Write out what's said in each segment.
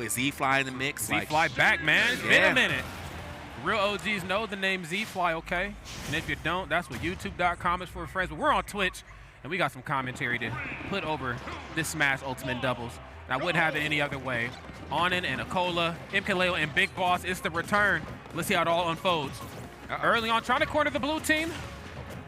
with Z-Fly in the mix. Z-Fly back, man. It's been a minute. Real OGs know the name Z-Fly, okay? And if you don't, that's what youtube.com is for, friends. But we're on Twitch, and we got some commentary to put over this Smash Ultimate Doubles. And I wouldn't have it any other way. Onin and Acola, MkLeo and MkBigBoss, it's the return. Let's see how it all unfolds. Early on, trying to corner the blue team.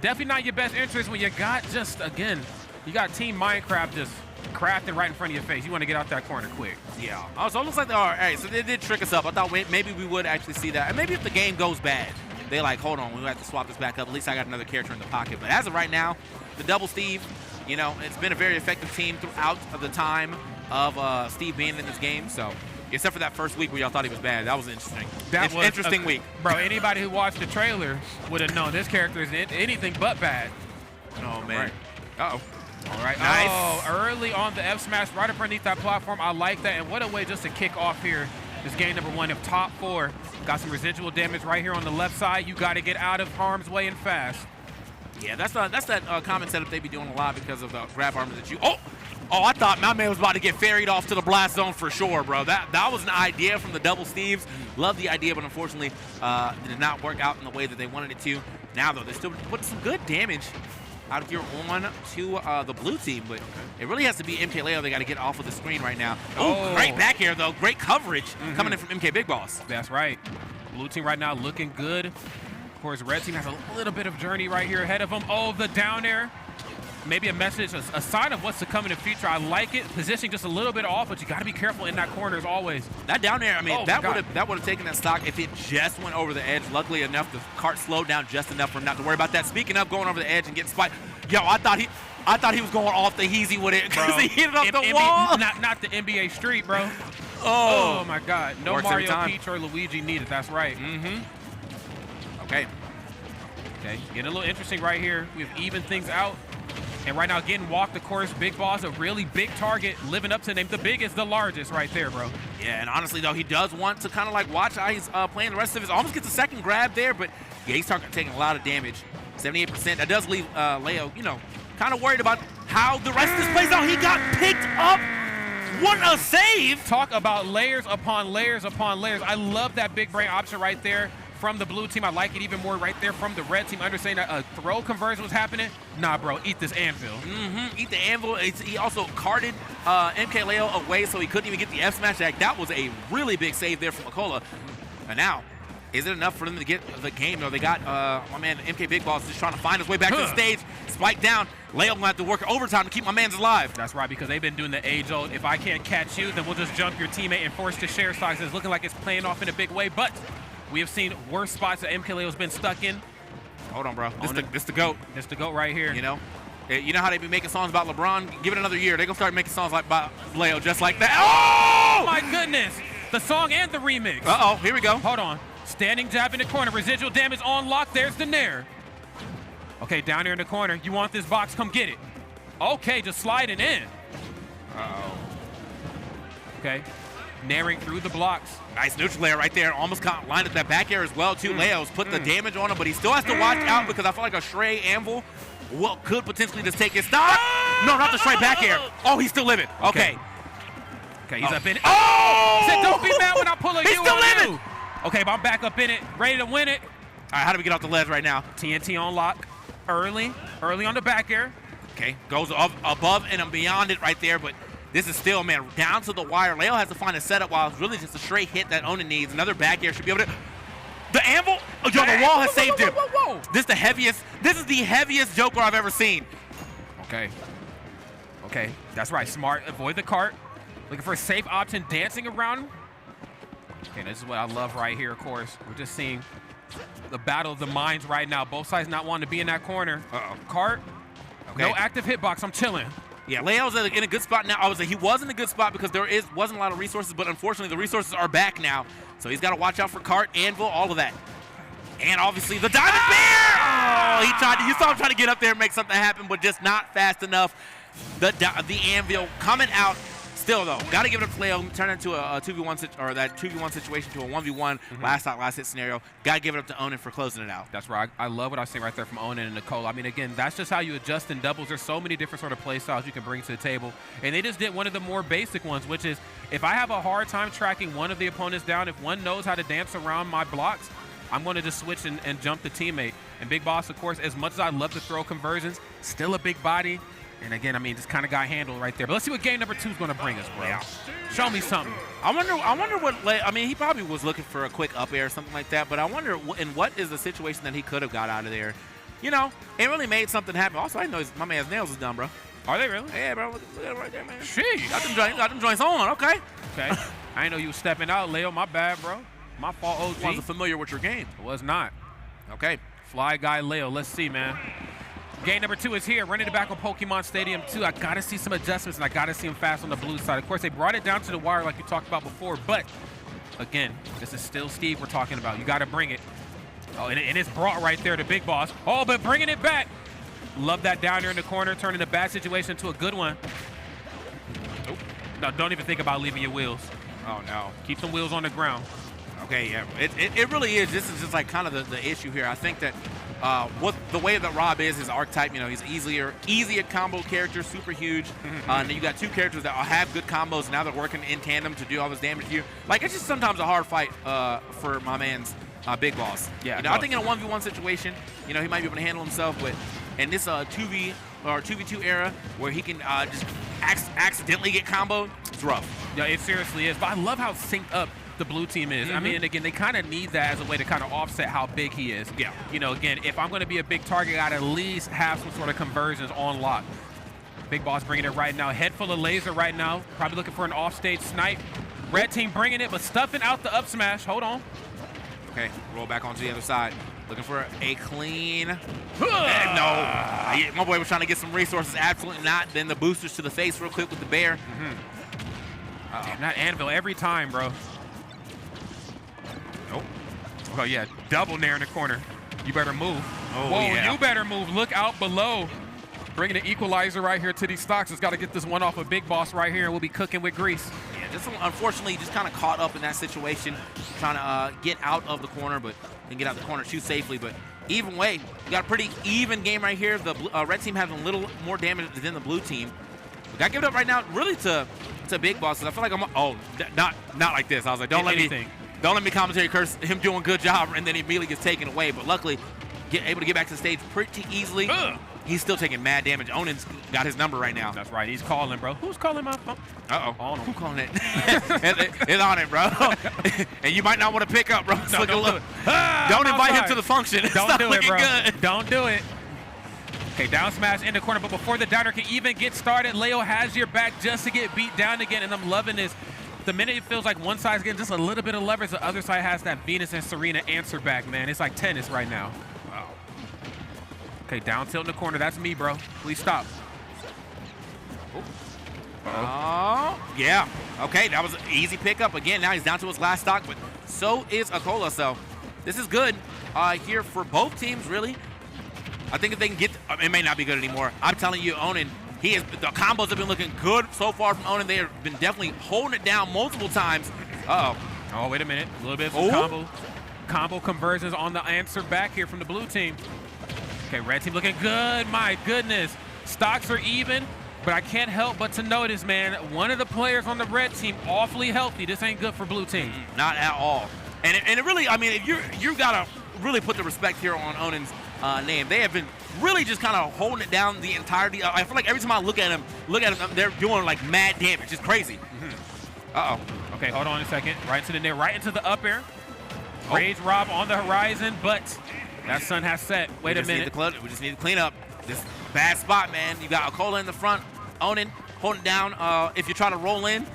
Definitely not your best interest when you got just, again, you got Team Minecraft just crafting right in front of your face. You want to get out that corner quick. Yeah. Oh, so it looks like they are. All right, so they did trick us up. I thought maybe we would actually see that. And maybe if the game goes bad, they like, hold on, we have to swap this back up. At least I got another character in the pocket. But as of right now, the double Steve, you know, it's been a very effective team throughout the time of Steve being in this game. So, except for that first week where y'all thought he was bad. That was interesting. That was interesting week. Bro, anybody who watched the trailer would have known this character is anything but bad. Oh, man. Right. Uh-oh. All right. Nice. Oh, early on the F smash right up underneath that platform. I like that. And what a way just to kick off here. This game number 1 of top 4. Got some residual damage right here on the left side. You got to get out of harm's way and fast. Yeah, that's that common setup they be doing a lot because of the grab armor that you. Oh, I thought my man was about to get ferried off to the blast zone for sure, bro. That was an idea from the double Steves. Love the idea, but unfortunately, it did not work out in the way that they wanted it to. Now, though, they still put some good damage out here on to the blue team, but it really has to be MkLeo. They got to get off of the screen right now. Oh, great back air, though. Great coverage coming in from MkBigBoss. That's right. Blue team right now looking good. Of course, red team has a little bit of journey right here ahead of them. Oh, the down air. Maybe a message, a sign of what's to come in the future. I like it. Positioning just a little bit off, but you got to be careful in that corner as always. That down air, I mean, that would have taken that stock if it just went over the edge. Luckily enough, the cart slowed down just enough for him not to worry about that. Speaking of going over the edge and getting spiked, yo, I thought he was going off the easy with it because he hit it off the wall. Not the NBA Street, bro. Oh my God. No Mario, Peach, or Luigi needed. That's right. Okay, getting a little interesting right here. We've evened things out. And right now, getting walked, of course, BigBoss, a really big target, living up to the name. The biggest, the largest right there, bro. Yeah, and honestly, though, he does want to kind of like watch how he's playing the rest of his. Almost gets a second grab there, but yeah, he's taking a lot of damage. 78%. That does leave Leo, you know, kind of worried about how the rest of this plays out. He got picked up. What a save! Talk about layers upon layers upon layers. I love that big brain option right there from the blue team. I like it even more right there from the red team. Understanding that a throw conversion was happening. Nah, bro, eat this anvil. Eat the anvil. He also carted MkLeo away so he couldn't even get the F smash attack. That was a really big save there from acola. And now, is it enough for them to get the game? No, they got my man MkBigBoss just trying to find his way back to the stage. Spike down. Leo gonna have to work overtime to keep my mans alive. That's right, because they've been doing the age-old, if I can't catch you, then we'll just jump your teammate and force to share stocks. It's looking like it's playing off in a big way, but we have seen worse spots that MkLeo's been stuck in. Hold on, bro. This the GOAT. This the GOAT right here. You know how they be making songs about LeBron? Give it another year. They're going to start making songs like about Leo just like that. Oh, my goodness. The song and the remix. Uh-oh, here we go. Hold on. Standing jab in the corner. Residual damage on lock. There's the nair. Okay, down here in the corner. You want this box? Come get it. Okay, just sliding in. Uh-oh. Okay. Nairing through the blocks. Nice neutral layer right there. Almost lined up that back air as well, too. Leo's put the damage on him, but he still has to watch out because I feel like a Shrey anvil could potentially just take his stock. No, not the Shrey back air. Oh, he's still living. Okay, he's up in it. Oh! He said, don't be mad when I pull a he's still living. Okay, but I'm back up in it, ready to win it. All right, how do we get off the ledge right now? TNT on lock. Early on the back air. Okay, goes above and beyond it right there, but this is still, man, down to the wire. Leo has to find a setup while it's really just a straight hit that Onin needs. Another back air should be able to. The anvil? Oh, yo, the wall has saved him. This is the heaviest Joker I've ever seen. Okay, that's right. Smart. Avoid the cart. Looking for a safe option, dancing around him. Okay, this is what I love right here, of course. We're just seeing the battle of the minds right now. Both sides not wanting to be in that corner. Cart. Okay. No active hitbox. I'm chilling. Yeah, Leo's in a good spot now. I would say he was in a good spot because there wasn't a lot of resources, but unfortunately the resources are back now. So he's got to watch out for cart, anvil, all of that. And obviously the Diamond Bear! Oh, you saw him trying to get up there and make something happen, but just not fast enough. The anvil coming out. Still Still, though, got to give it up to Leo. Turn it into a 2v1 or that 2v1 situation to a 1v1 last shot, last hit scenario. Got to give it up to Onin for closing it out. That's right. I love what I was saying right there from Onin and Nicole. I mean, again, that's just how you adjust in doubles. There's so many different sort of play styles you can bring to the table. And they just did one of the more basic ones, which is if I have a hard time tracking one of the opponents down, if one knows how to dance around my blocks, I'm going to just switch and jump the teammate. And Big Boss, of course, as much as I love to throw conversions, still a big body. And again, I mean, just kind of got handled right there. But let's see what game number 2 is going to bring us, bro. Yeah. Show me something. I wonder what. I mean, he probably was looking for a quick up air or something like that. But I wonder in what is the situation that he could have got out of there. You know, it really made something happen. Also, I know my man's nails is done, bro. Are they really? Yeah, bro. Look at it right there, man. Sheesh. Got them joints on. Okay. Okay. I didn't know you was stepping out, Leo. My bad, bro. My fault, OG. Wasn't familiar with your game. It was not. Okay. Fly guy Leo. Let's see, man. Game number 2 is here, running it back on Pokemon Stadium 2. I got to see some adjustments, and I got to see him fast on the blue side. Of course, they brought it down to the wire like you talked about before, but, again, this is still Steve we're talking about. You got to bring it. Oh, and it's brought right there to Big Boss. Oh, but bringing it back. Love that down there in the corner, turning a bad situation into a good one. Nope. No, don't even think about leaving your wheels. Oh, no. Keep some wheels on the ground. Okay, yeah. It really is. This is just like kind of the issue here. I think that what the way that Rob is, his archetype, you know, he's easier combo character, super huge. And then you got 2 characters that have good combos. Now they're working in tandem to do all this damage to you. Like, it's just sometimes a hard fight for my man's Big Boss. Yeah, you know, I think in a 1v1 situation, you know, he might be able to handle himself, but in this 2v or 2v2 era where he can just accidentally get comboed, it's rough. Yeah, it seriously is. But I love how synced up the blue team is. I mean, again, they kind of need that as a way to kind of offset how big he is. Yeah. You know, again, if I'm going to be a big target, I got to at least have some sort of conversions on lock. Big Boss bringing it right now. Head full of laser right now. Probably looking for an offstage snipe. Red team bringing it, but stuffing out the up smash. Hold on. Okay, roll back onto the other side. Looking for a clean. No. My boy was trying to get some resources. Absolutely not. Then the boosters to the face real quick with the bear. Damn, that anvil every time, bro. Nope. Oh, yeah. Double nair in the corner. You better move. Oh, whoa, yeah. You better move. Look out below. Bringing an equalizer right here to these stocks. Has got to get this one off of Big Boss right here, and we'll be cooking with grease. Yeah, just unfortunately just kind of caught up in that situation, trying to get out of the corner, but didn't get out the corner too safely. But even way, we got a pretty even game right here. The red team having a little more damage than the blue team. We got to give it up right now, really to Big Boss. Because I feel like not like this. I was like, don't let me commentary curse him doing a good job, and then he immediately gets taken away. But luckily, able to get back to the stage pretty easily. He's still taking mad damage. Onin's got his number right now. That's right. He's calling, bro. Who's calling my phone? Uh-oh. Who's calling it? It's on it, bro. And you might not want to pick up, bro. No, don't invite him to the function. Don't do it, bro. Good. Don't do it. Okay, down smash in the corner, but before the downer can even get started, Leo has your back just to get beat down again, and I'm loving this. The minute it feels like one side's getting just a little bit of leverage, the other side has that Venus and Serena answer back, man. It's like tennis right now. Wow. Okay, down tilt in the corner. That's me, bro. Please stop. Oh, yeah. Okay, that was an easy pickup. Again, now he's down to his last stock, but so is Acola. So this is good here for both teams, really. I think if they can get, it may not be good anymore. I'm telling you, Onin, the combos have been looking good so far from Onin. They have been definitely holding it down multiple times. Uh-oh. Oh, wait a minute. A little bit of combo conversions on the answer back here from the blue team. Okay, red team looking good. My goodness. Stocks are even, but I can't help but to notice, man, one of the players on the red team awfully healthy. This ain't good for blue team. Not at all. And it really, I mean, you got to really put the respect here on Onin's name. They have been really just kind of holding it down the entirety. I feel like every time I look at them, they're doing like mad damage. It's crazy. Uh-oh. Okay, hold on a second. Right into the net, right into the up air. Rage Rob on the horizon, but that sun has set. Wait a minute. We just need to clean up this bad spot, man. You got Acola in the front, Onin holding down. If you try to roll in,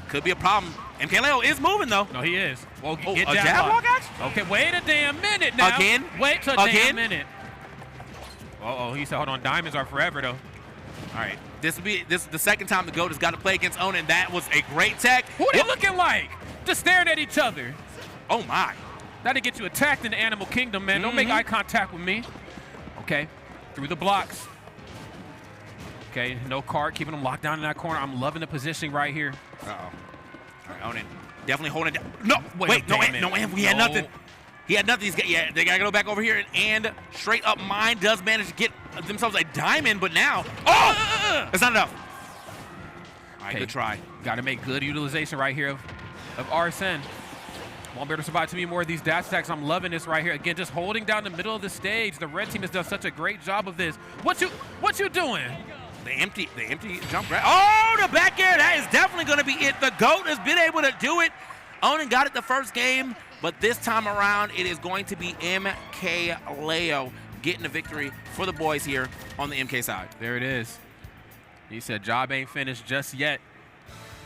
could be a problem. MkLeo is moving, though. No, he is. Well, get a jab block action? Okay, wait a damn minute now. Again? Wait a damn minute. Uh-oh, he said, hold on, diamonds are forever, though. All right, this is the second time the GOAT has got to play against Onin. That was a great tech. Who are they looking like? Just staring at each other. Oh, my. That'll get you attacked in the animal kingdom, man. Don't make eye contact with me. Okay, through the blocks. Okay, no cart, keeping him locked down in that corner. I'm loving the positioning right here. Uh-oh. All right, Onin definitely holding down. No, Wait, no, he had nothing. He had nothing. They got to go back over here and straight up mine does manage to get themselves a diamond, but now, that's not enough. All right, good try. Got to make good utilization right here of Arsene. Won't be able to survive too many more of these dash attacks. I'm loving this right here. Again, just holding down the middle of the stage. The red team has done such a great job of this. What you doing? The empty jump grab. Oh, the back air. That is definitely going to be it. The GOAT has been able to do it. Onin got it the first game, but this time around, it is going to be MkLeo getting the victory for the boys here on the MK side. There it is. He said, job ain't finished just yet.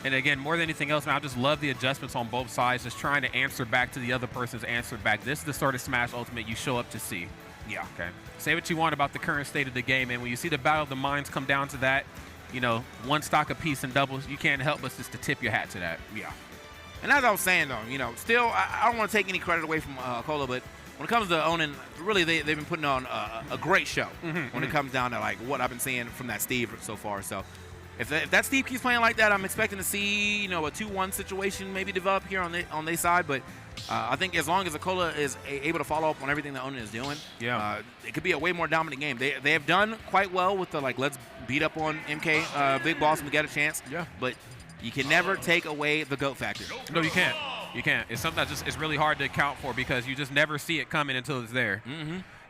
And again, more than anything else, man, I just love the adjustments on both sides, just trying to answer back to the other person's answer back. This is the sort of Smash Ultimate you show up to see. Yeah. Okay. Say what you want about the current state of the game, and when you see the Battle of the Minds come down to that, you know, one stock apiece in doubles, you can't help but just to tip your hat to that. Yeah. And as I was saying, though, you know, still, I don't want to take any credit away from acola, but when it comes to Onin, really, they've been putting on a great show when it comes down to, like, what I've been seeing from that Steve so far. So if that Steve keeps playing like that, I'm expecting to see, you know, a 2-1 situation maybe develop here on their side. But I think as long as acola is able to follow up on everything that Onin is doing, it could be a way more dominant game. They have done quite well with the, like, let's beat up on MkBigBoss and we get a chance. Yeah. But you can never take away the GOAT factor. No, you can't. You can't. It's something that just is really hard to account for because you just never see it coming until it's there.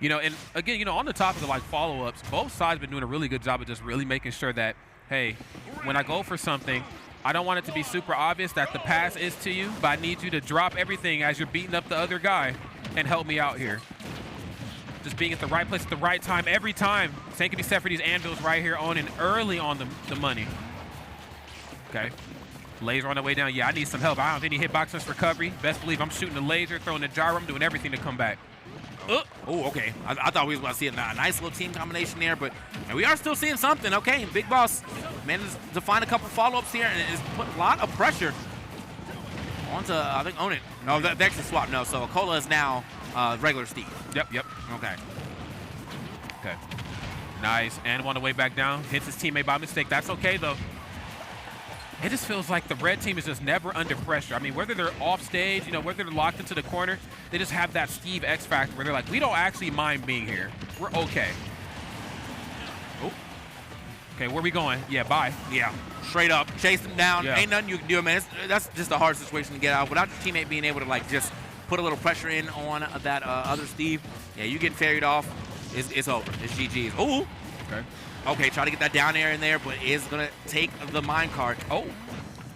You know, and again, you know, on the topic of like follow-ups, both sides have been doing a really good job of just really making sure that, hey, when I go for something, I don't want it to be super obvious that the pass is to you, but I need you to drop everything as you're beating up the other guy and help me out here. Just being at the right place at the right time every time. Same can be said for these anvils right here on and early on the money. Okay. Laser on the way down. Yeah, I need some help. I don't have any hitbox recovery. Best believe I'm shooting the laser, throwing the gyro. I'm doing everything to come back. Oh, okay. I thought we was going to see a nice little team combination there, but we are still seeing something. Okay, BigBoss managed to find a couple follow-ups here, and it's put a lot of pressure onto, I think, Onin. No, the extra swap. No, so acola is now regular Steve. Yep. Okay. Nice. And on the way back down. Hits his teammate by mistake. That's okay, though. It just feels like the red team is just never under pressure. I mean, whether they're off stage, you know, whether they're locked into the corner, they just have that Steve X factor where they're like, we don't actually mind being here. We're okay. Oh. Okay, where we going? Yeah, bye. Yeah, straight up. Chase them down. Yeah. Ain't nothing you can do, man. That's just a hard situation to get out. Without your teammate being able to, like, just put a little pressure in on that other Steve, yeah, you get ferried off, it's over. It's GG's. Ooh. Okay, try to get that down air in there, but is going to take the mine cart. Oh.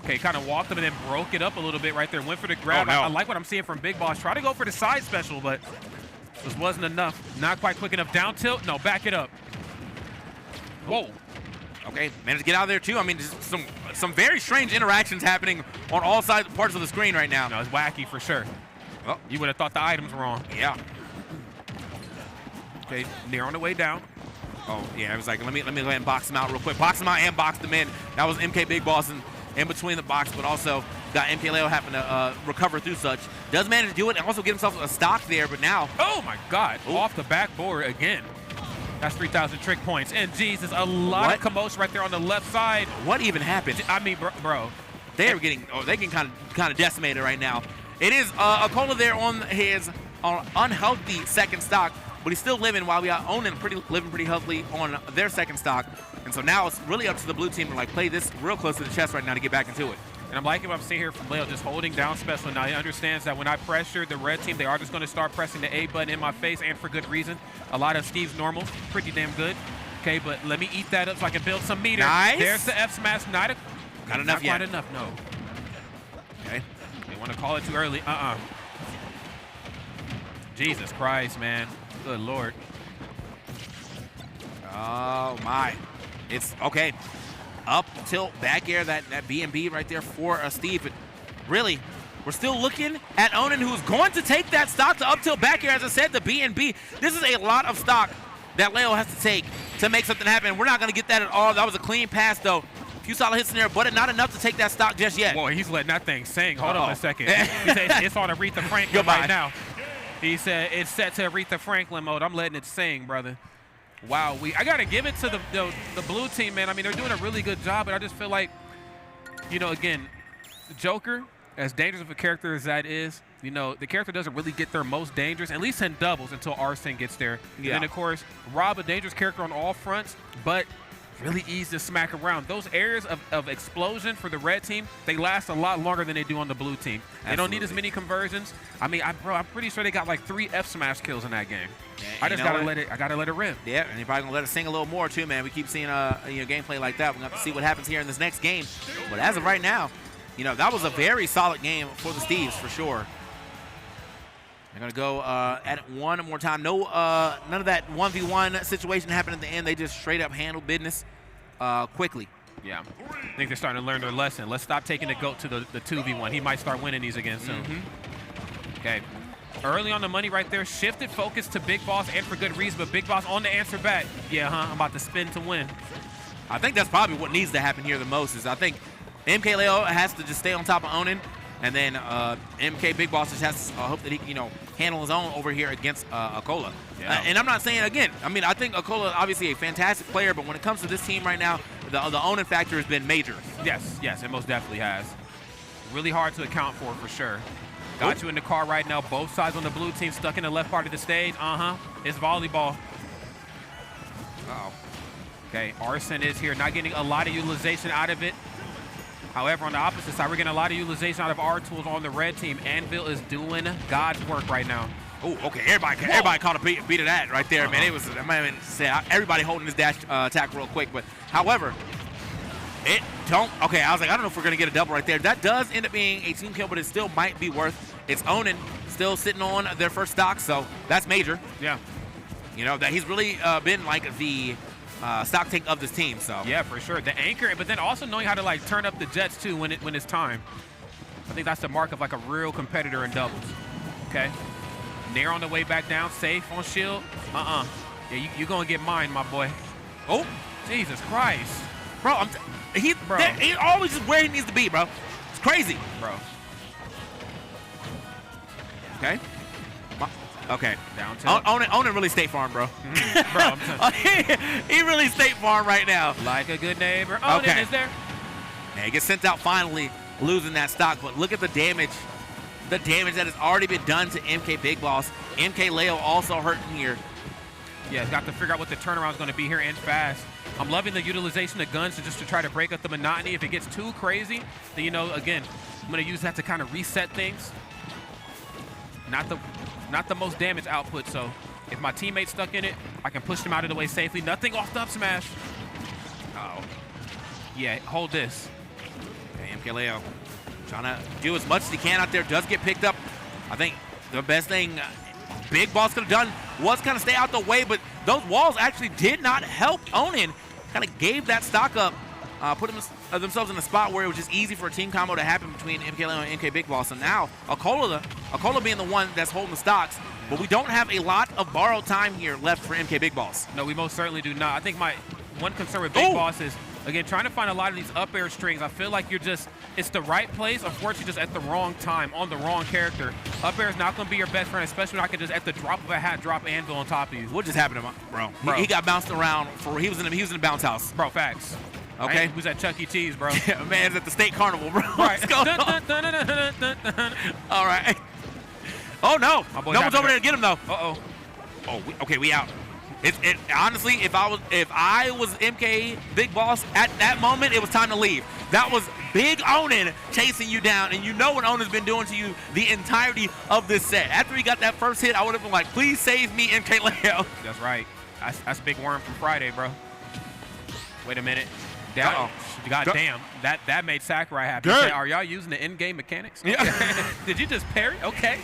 Okay, kind of walked him and then broke it up a little bit right there. Went for the grab. Oh, no. I like what I'm seeing from BigBoss. Try to go for the side special, but this wasn't enough. Not quite quick enough. Down tilt. No, back it up. Whoa. Okay, managed to get out of there, too. I mean, just some very strange interactions happening on all sides parts of the screen right now. No, it's wacky for sure. Oh. You would have thought the item's wrong. Yeah. Okay, near on the way down. Oh, yeah, I was like, let me go ahead and box him out real quick. Box him out and box him in. That was MkBigBoss in between the box, but also got MkLeo having to recover through such. Does manage to do it and also get himself a stock there, but now. Oh, my God. Ooh. Off the backboard again. That's 3,000 trick points. And Jesus, a lot of commotion right there on the left side. What even happened? I mean, bro. They are getting, they can kind of decimated right now. It is acola there on his unhealthy second stock, but he's still living while we are Onin living pretty healthily on their second stock. And so now it's really up to the blue team to like play this real close to the chest right now to get back into it. And I'm liking what I'm seeing here from Leo, just holding down special. Now he understands that when I pressure the red team, they are just going to start pressing the A button in my face, and for good reason. A lot of Steve's normals, pretty damn good. Okay, but let me eat that up so I can build some meter. Nice. There's the F smash. Not enough yet. Not quite enough, no. Okay. They want to call it too early. Jesus Christ, man. Good Lord. Oh, my. It's okay. Up tilt back air, that B&B right there for Steve. But really, we're still looking at Onin, who's going to take that stock to up tilt back air. As I said, the B&B. This is a lot of stock that Leo has to take to make something happen. We're not going to get that at all. That was a clean pass, though. A few solid hits in there, but not enough to take that stock just yet. Boy, he's letting that thing sing. Hold on a second. He said it's on Aretha Franklin right now. He said it's set to Aretha Franklin mode. I'm letting it sing, brother. Wow, I got to give it to the blue team, man. I mean, they're doing a really good job, but I just feel like, you know, again, Joker, as dangerous of a character as that is, you know, the character doesn't really get their most dangerous, at least in doubles, until Arsene gets there. Yeah. And then, of course, Rob, a dangerous character on all fronts, but really easy to smack around. Those areas of explosion for the red team, they last a lot longer than they do on the blue team. Absolutely. They don't need as many conversions. I mean, I'm pretty sure they got like 3 F smash kills in that game. Yeah, I just gotta let it rip. Yeah, and you're probably gonna let it sing a little more too, man. We keep seeing gameplay like that. We're gonna have to see what happens here in this next game. But as of right now, you know, that was a very solid game for the Steves for sure. They're gonna go at it one more time. No, none of that 1v1 situation happened at the end. They just straight up handled business quickly. Yeah, I think they're starting to learn their lesson. Let's stop taking the GOAT to the 2v1. He might start winning these again soon. Okay, early on the money right there. Shifted focus to BigBoss, and for good reason. But BigBoss on the answer back. Yeah, I'm about to spin to win. I think that's probably what needs to happen here the most. Is I think MkLeo has to just stay on top of Onin. And then MKBigBoss just has to hope that he can, handle his own over here against Acola. Yeah. And I'm not saying, again, I mean, I think Acola is obviously a fantastic player, but when it comes to this team right now, the Onin factor has been major. Yes, it most definitely has. Really hard to account for sure. Got you in the car right now. Both sides on the blue team stuck in the left part of the stage. It's volleyball. Uh-oh. Okay, Arsene is here, not getting a lot of utilization out of it. However, on the opposite side, we're getting a lot of utilization out of our tools on the red team. Anvil is doing God's work right now. Oh, okay. Everybody caught a beat of that right there, man. It was, I might even say, everybody holding his dash attack real quick. But, however, I was like, I don't know if we're going to get a double right there. That does end up being a team kill, but it still might be worth. It's Onin still sitting on their first stock, so that's major. Yeah. You know, that he's really been like the stock take of this team, so. Yeah, for sure. The anchor, but then also knowing how to like turn up the jets too when it's time. I think that's the mark of like a real competitor in doubles. Okay. Nair on the way back down, safe on shield. Yeah, you're gonna get mine, my boy. Oh, Jesus Christ. Bro, he's always just where he needs to be, bro. It's crazy. Bro. Okay. Okay. Down tilt. Onin really State Farm, bro. Bro, I'm he really State Farm right now. Like a good neighbor. Onin is there. Yeah, he gets sent out finally, losing that stock. But look at the damage. The damage that has already been done to MkBigBoss. MkLeo also hurting here. Yeah, he's got to figure out what the turnaround is going to be here and fast. I'm loving the utilization of guns to try to break up the monotony. If it gets too crazy, then, again, I'm going to use that to kind of reset things. Not the most damage output, so if my teammate's stuck in it, I can push them out of the way safely. Nothing off the up smash. Uh-oh. Yeah, hold this. Okay, MkLeo trying to do as much as he can out there. Does get picked up. I think the best thing BigBoss could have done was kind of stay out the way, but those walls actually did not help Onin. Kind of gave that stock up, put themselves in a spot where it was just easy for a team combo to happen between MkLeo and MkBigBoss. And now acola being the one that's holding the stocks, but we don't have a lot of borrowed time here left for MkBigBoss. No, we most certainly do not. I think my one concern with BigBoss is, again, trying to find a lot of these up air strings. I feel like it's the right place, unfortunately just at the wrong time, on the wrong character. Up air is not going to be your best friend, especially when I can just at the drop of a hat drop Anvil on top of you. What just happened to him, bro? He got bounced around. He was in the bounce house. Bro, facts. Okay. Who's at Chuck E. Cheese, bro? Yeah, man's at the state carnival, bro. Right. What's going on? All right. Oh, no. No one's over there to get him, though. Uh-oh. Oh, okay, we out. Honestly, if I was MkBigBoss at that moment, it was time to leave. That was big Onin chasing you down, and you know what Onin's been doing to you the entirety of this set. After he got that first hit, I would have been like, please save me, MkLeo. That's right. That's Big Worm from Friday, bro. Wait a minute. God damn. That made Sakurai happy. Okay, are y'all using the in-game mechanics? Okay. Yeah. Did you just parry? Okay.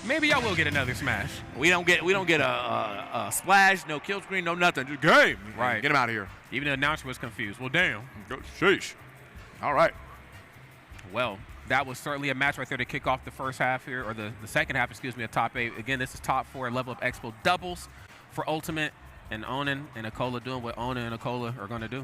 Maybe y'all will get another smash. We don't get a splash, no kill screen, no nothing. Just game. Right. Get him out of here. Even the announcer was confused. Well, damn. Sheesh. All right. Well, that was certainly a match right there to kick off the first half here, or the second half, excuse me, of top 8. Again, this is top 4 level of Expo doubles for Ultimate, and Onin and acola doing what Onin and acola are going to do.